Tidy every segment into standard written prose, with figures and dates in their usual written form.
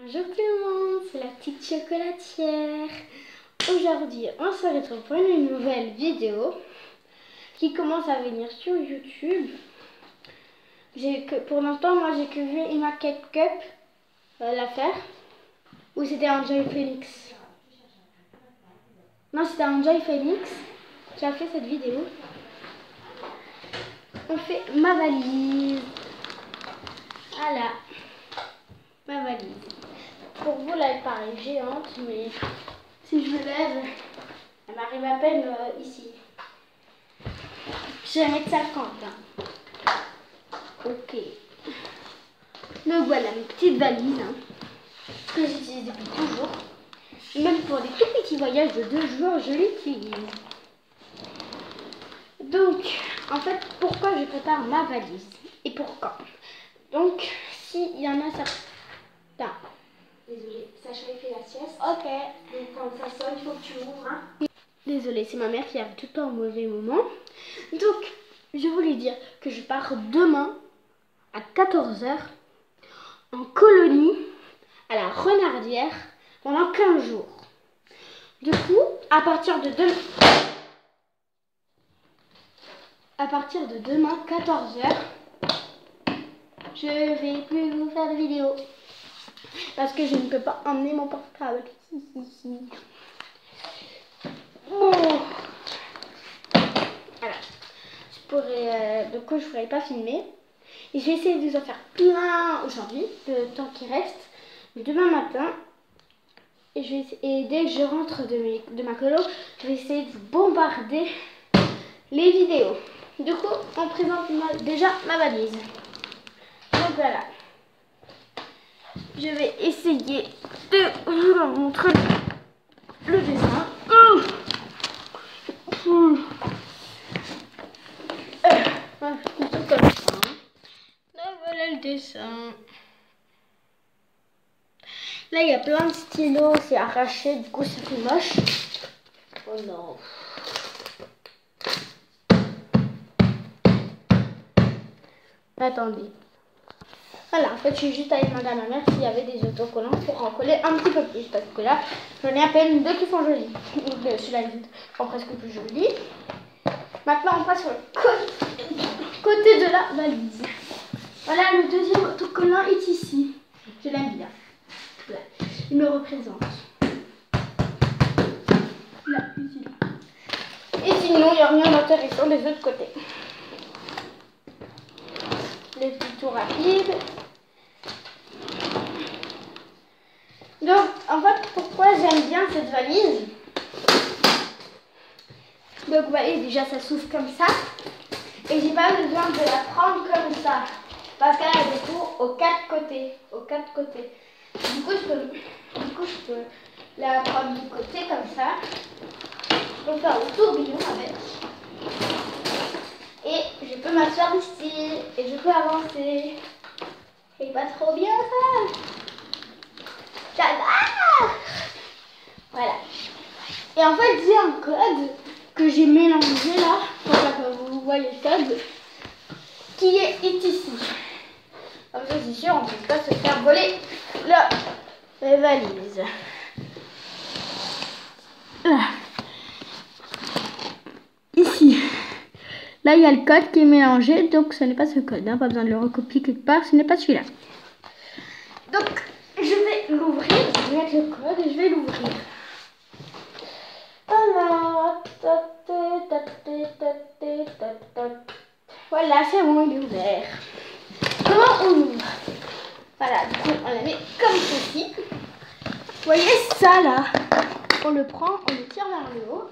Bonjour tout le monde, c'est la petite chocolatière. Aujourd'hui, on se retrouve pour une nouvelle vidéo qui commence à venir sur YouTube. Pour l'instant, moi j'ai que vu Emma Cake Cup la faire. Ou c'était Enjoy Phoenix. Non, c'était Enjoy Phoenix qui a fait cette vidéo. On fait ma valise. Voilà, ma valise. Pour vous, là, elle paraît géante, mais si je me lève, elle m'arrive à peine ici. Je vais mettre 50. Ok. Donc voilà, mes petites valises que j'utilise depuis toujours. Même pour des tout petits voyages de 2 jours, je l'utilise. Donc, en fait, pourquoi je prépare ma valise et pourquoi? Donc, s'il y en a certains. Désolée, Sacha a fait la sieste. Ok. Donc quand ça sonne, il faut que tu ouvres. Hein. Désolée, c'est ma mère qui arrive tout le temps au mauvais moment. Donc, je voulais dire que je pars demain à 14 h en colonie à la Renardière pendant 15 jours. Du coup, à partir de demain 14 h, je vais plus vous faire de vidéos. Parce que je ne peux pas emmener mon portable. Bon. Voilà. Du coup, je ne pourrais pas filmer. Et je vais essayer de vous en faire plein aujourd'hui, le temps qui reste. Mais demain matin, et dès que je rentre de ma colo, je vais essayer de vous bombarder les vidéos. Du coup, on présente déjà ma valise. Donc voilà. Je vais essayer de vous montrer le dessin. Tout comme ça. Là, voilà le dessin. Là, il y a plein de stylos, c'est arraché, du coup, ça fait moche. Oh non. Attendez. Voilà, en fait, je suis juste allée demander à ma mère s'il y avait des autocollants pour en coller un petit peu plus. Parce que là, j'en ai à peine 2 qui sont jolis. Celui-là, ils sont presque plus jolis. Maintenant, on passe sur le côté de la valise. Voilà, le deuxième autocollant est ici. Je l'aime bien. Là, il me représente. Là, ici. Et sinon, il n'y a rien d'intéressant des autres côtés. Les petits tours rapides. Donc, en fait, pourquoi j'aime bien cette valise? Donc, vous voyez, déjà, ça s'ouvre comme ça. Et j'ai pas besoin de la prendre comme ça. Parce qu'elle a des tours aux 4 côtés. Du coup, je peux la prendre du côté comme ça. Je peux faire le tourbillon avec. Et je peux m'asseoir ici. Et je peux avancer. C'est pas trop bien ça? J'adore! Voilà. Et en fait, j'ai un code que j'ai mélangé là. Pour que vous voyez le code. Qui est ici. Comme ça, c'est sûr, on ne peut pas se faire voler les valises. Ici. Là, il y a le code qui est mélangé. Donc, ce n'est pas ce code. Hein, pas besoin de le recopier quelque part. Ce n'est pas celui-là. Donc, je vais l'ouvrir. Je vais mettre le code et je vais l'ouvrir. Voilà, c'est bon, il est ouvert. Comment on ouvre? Voilà, du coup, on la met comme ceci. Vous voyez ça là? On le prend, on le tire vers le haut.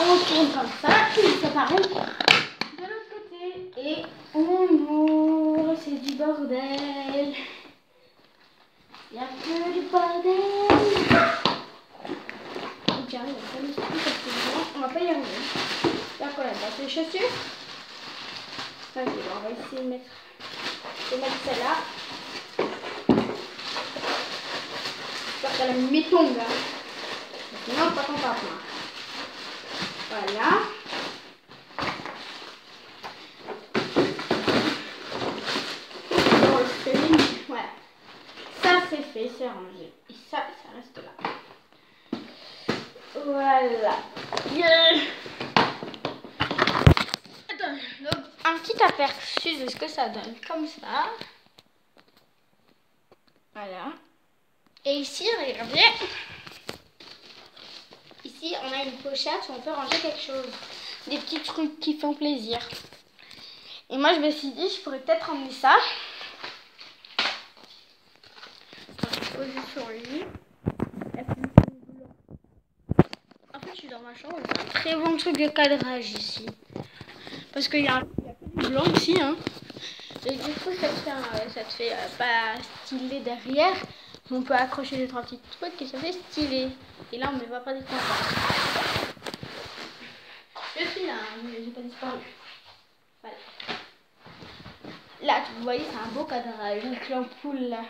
On tourne comme ça. Et ça pareil de l'autre côté. Et on ouvre. C'est du bordel. Il y a que du bordel. On va pas y arriver. Là, on a passé les chaussures. Vas-y, on va essayer de mettre celle-là. J'espère qu'elle a mis mes tongs là. Sinon, pas qu'on passe là. Voilà. Voilà. Ça, c'est fait, c'est rangé. Et ça reste là. Voilà. Yeah. Attends, donc un petit aperçu de ce que ça donne, comme ça. Voilà. Et ici, regardez. Ici, on a une pochette où on peut ranger quelque chose. Des petits trucs qui font plaisir. Et moi, je me suis dit, je pourrais peut-être emmener ça. Poser sur le lit. En fait, je suis dans ma chambre. C'est un très bon truc de cadrage ici. Parce qu'il y a du blanc ici. Hein. Et du coup, ça te fait pas stylé derrière. On peut accrocher les 3 petits trucs et ça fait stylé. Et là, on ne voit pas des contacts. Je suis là, hein, mais j'ai pas disparu. Voilà. Là, vous voyez, c'est un beau cadrage avec l'ampoule là.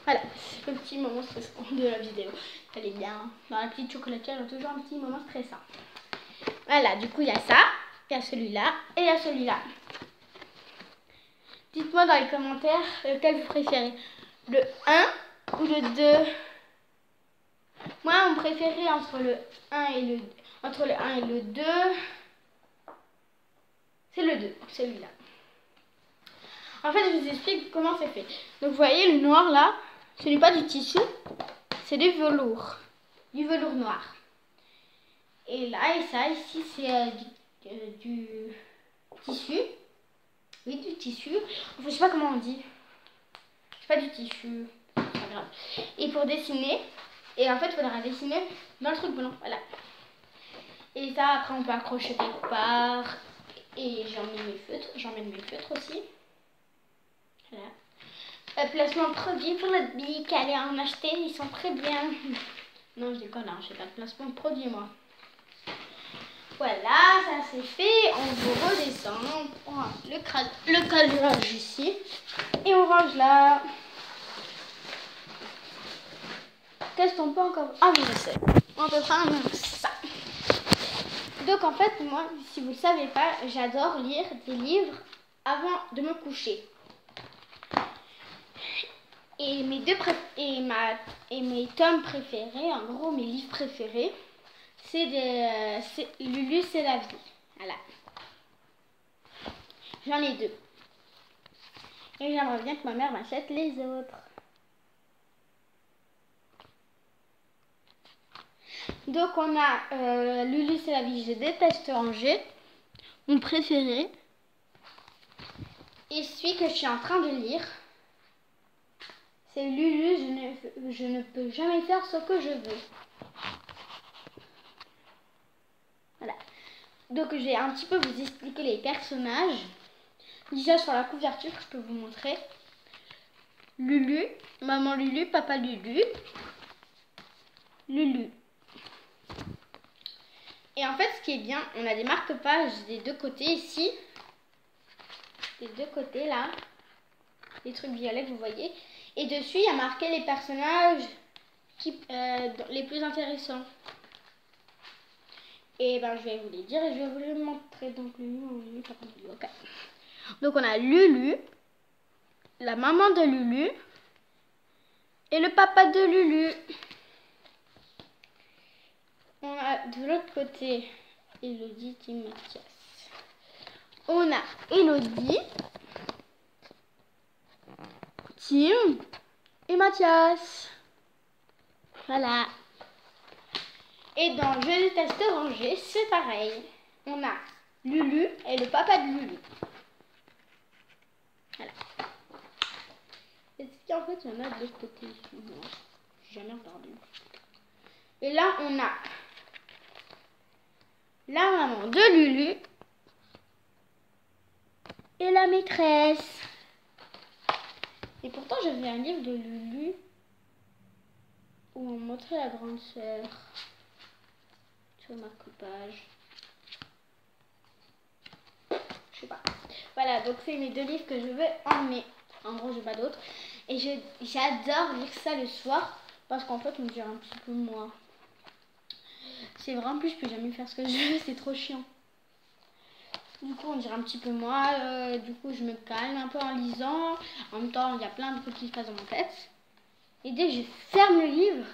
Voilà, c'est le petit moment stressant de la vidéo. Elle est bien. Dans la petite chocolatière, il y a toujours un petit moment stressant. Voilà, du coup, il y a ça, il y a celui-là et il y a celui-là. Dites-moi dans les commentaires lequel vous préférez. Le 1 ou le 2. Moi, mon préféré entre le 1 et le 2, c'est le 2, celui-là. En fait, je vous explique comment c'est fait. Donc, vous voyez, le noir là, ce n'est pas du tissu, c'est du velours. Du velours noir. Et là, et ça, ici, c'est du tissu. Oui, du tissu. Enfin, je sais pas comment on dit. C'est pas du tissu. C'est pas grave. Et pour dessiner, et en fait, il faudra dessiner dans le truc blanc. Voilà. Et ça, après, on peut accrocher quelque part. Et j'emmène mes feutres aussi. Voilà. Placement produit pour notre bic. Allez en acheter, ils sont très bien. Non, je déconne, hein, j'ai pas de placement de produit, moi. Voilà, ça c'est fait. On vous redescend. On prend le cadrage ici. Et on range là. Qu'est-ce qu'on peut encore... Ah oui, je sais. On peut prendre ça. Donc en fait, moi, si vous ne le savez pas, j'adore lire des livres avant de me coucher. Et mes tomes préférés, en gros mes livres préférés, c'est Lulu, c'est la vie. Voilà. J'en ai 2. Et j'aimerais bien que ma mère m'achète les autres. Donc on a Lulu, c'est la vie, je déteste ranger. Mon préféré. Et celui que je suis en train de lire, c'est Lulu, je ne peux jamais faire ce que je veux. Voilà. Donc je vais un petit peu vous expliquer les personnages. Déjà sur la couverture, je peux vous montrer. Lulu, maman Lulu, papa Lulu. Lulu. Et en fait, ce qui est bien, on a des marque-pages des deux côtés ici. Des deux côtés là. Les trucs violets que vous voyez. Et dessus, il y a marqué les personnages les plus intéressants. Et ben, je vais vous les dire et je vais vous les montrer. Donc, Lulu, papa Lulu, ok. Donc, on a Lulu, la maman de Lulu et le papa de Lulu. On a de l'autre côté Elodie, Tim, Mathias. On a Elodie, Tim et Mathias. Voilà. Et dans Je déteste ranger, c'est pareil. On a Lulu et le papa de Lulu. Voilà. Est-ce qu'en fait il y en a de l'autre côté? Non, j'ai jamais regardé. Et là on a la maman de Lulu et la maîtresse. Et pourtant j'avais un livre de Lulu où on montrait la grande sœur sur le marque-page. Je sais pas. Voilà, donc c'est mes 2 livres que je veux emmener. En gros, j'ai pas d'autres. Et j'adore lire ça le soir parce qu'en fait, on me dirait un petit peu moi. C'est vrai, en plus, je peux jamais faire ce que je veux, c'est trop chiant. Du coup, on dirait un petit peu moi. Du coup, je me calme un peu en lisant. En même temps, il y a plein de trucs qui se passent dans ma tête. Et dès que je ferme le livre,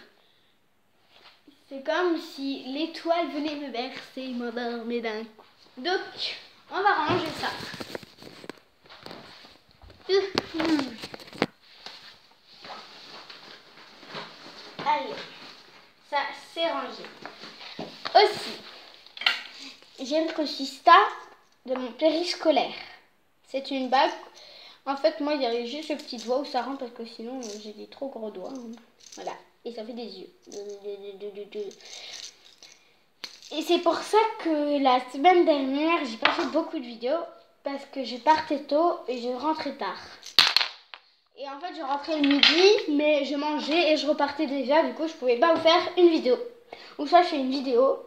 c'est comme si l'étoile venait me bercer et m'endormait d'un coup. Donc, on va ranger ça. Allez, ça c'est rangé. Aussi, j'ai une consista de mon périscolaire. C'est une bague. En fait, moi, il y avait juste le petit doigt où ça rentre parce que sinon, j'ai des trop gros doigts. Voilà. Et ça fait des yeux. Et c'est pour ça que la semaine dernière, j'ai pas fait beaucoup de vidéos parce que je partais tôt et je rentrais tard. Et en fait, je rentrais le midi, mais je mangeais et je repartais déjà. Du coup, je pouvais pas vous faire une vidéo. Ou soit je fais une vidéo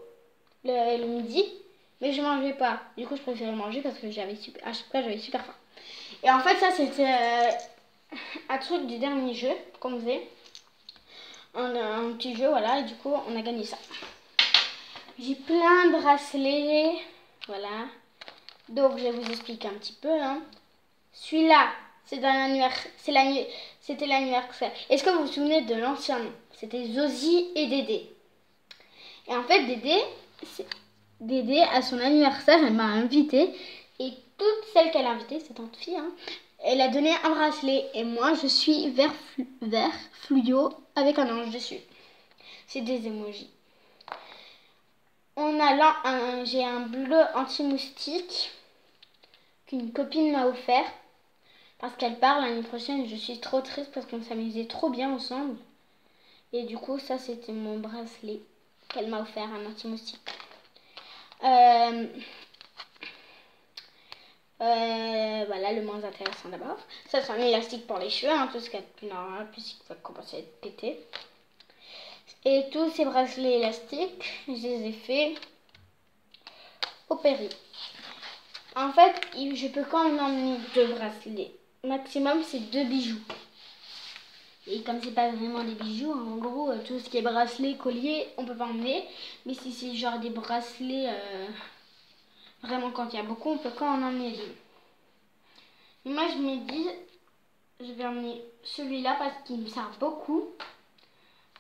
le midi, mais je mangeais pas. Du coup, je préférais manger parce que à chaque fois, j'avais super faim. Et en fait, ça, c'était un truc du dernier jeu qu'on faisait. Un petit jeu, voilà. Et du coup, on a gagné ça. J'ai plein de bracelets. Voilà. Donc, je vais vous expliquer un petit peu. Hein. Celui-là, c'était l'anniversaire. Est-ce que vous vous souvenez de l'ancien nom? C'était Zosie et Dédé. Et en fait, Dédé, à son anniversaire, elle m'a invitée. Et toutes celles qu'elle a invitées, c'est tante fille, hein, elle a donné un bracelet. Et moi, je suis vert fluo avec un ange dessus. C'est des emojis. J'ai un bleu anti-moustique qu'une copine m'a offert. Parce qu'elle part l'année prochaine. Je suis trop triste parce qu'on s'amusait trop bien ensemble. Et du coup, ça, c'était mon bracelet qu'elle m'a offert, un anti-moustique. Voilà, le moins intéressant d'abord. Ça, c'est un élastique pour les cheveux, hein, tout ce qui est plus normal, puisqu'il va commencer à être pété. Et tous ces bracelets élastiques, je les ai faits au Péri. En fait, je peux quand même emmener 2 bracelets. Maximum, c'est 2 bijoux. Et comme c'est pas vraiment des bijoux, en gros, tout ce qui est bracelet, collier, on peut pas emmener. Mais si c'est genre des bracelets, vraiment quand il y a beaucoup, on peut quand en emmener 2. Mais moi, je me dis, je vais emmener celui-là parce qu'il me sert beaucoup.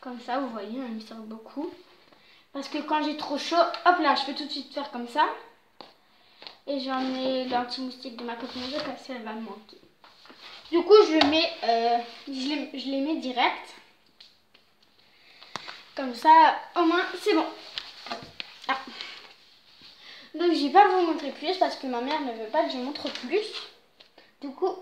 Comme ça, vous voyez, il me sert beaucoup. Parce que quand j'ai trop chaud, hop là, je peux tout de suite faire comme ça. Et j'en ai l'anti-moustique de ma copine, parce qu'elle va me manquer. Du coup, je les mets direct. Comme ça, au moins, c'est bon. Ah. Donc, je vais pas vous montrer plus parce que ma mère ne veut pas que je montre plus. Du coup,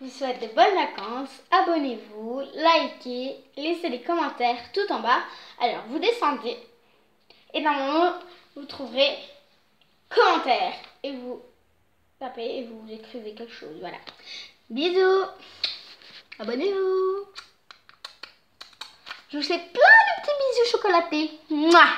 je vous souhaite de bonnes vacances. Abonnez-vous, likez, laissez des commentaires tout en bas. Alors, vous descendez et dans mon mot, vous trouverez commentaires et vous tapez et vous écrivez quelque chose. Voilà. Bisous. Abonnez-vous. Je vous fais plein de petits bisous chocolatés. Mouah.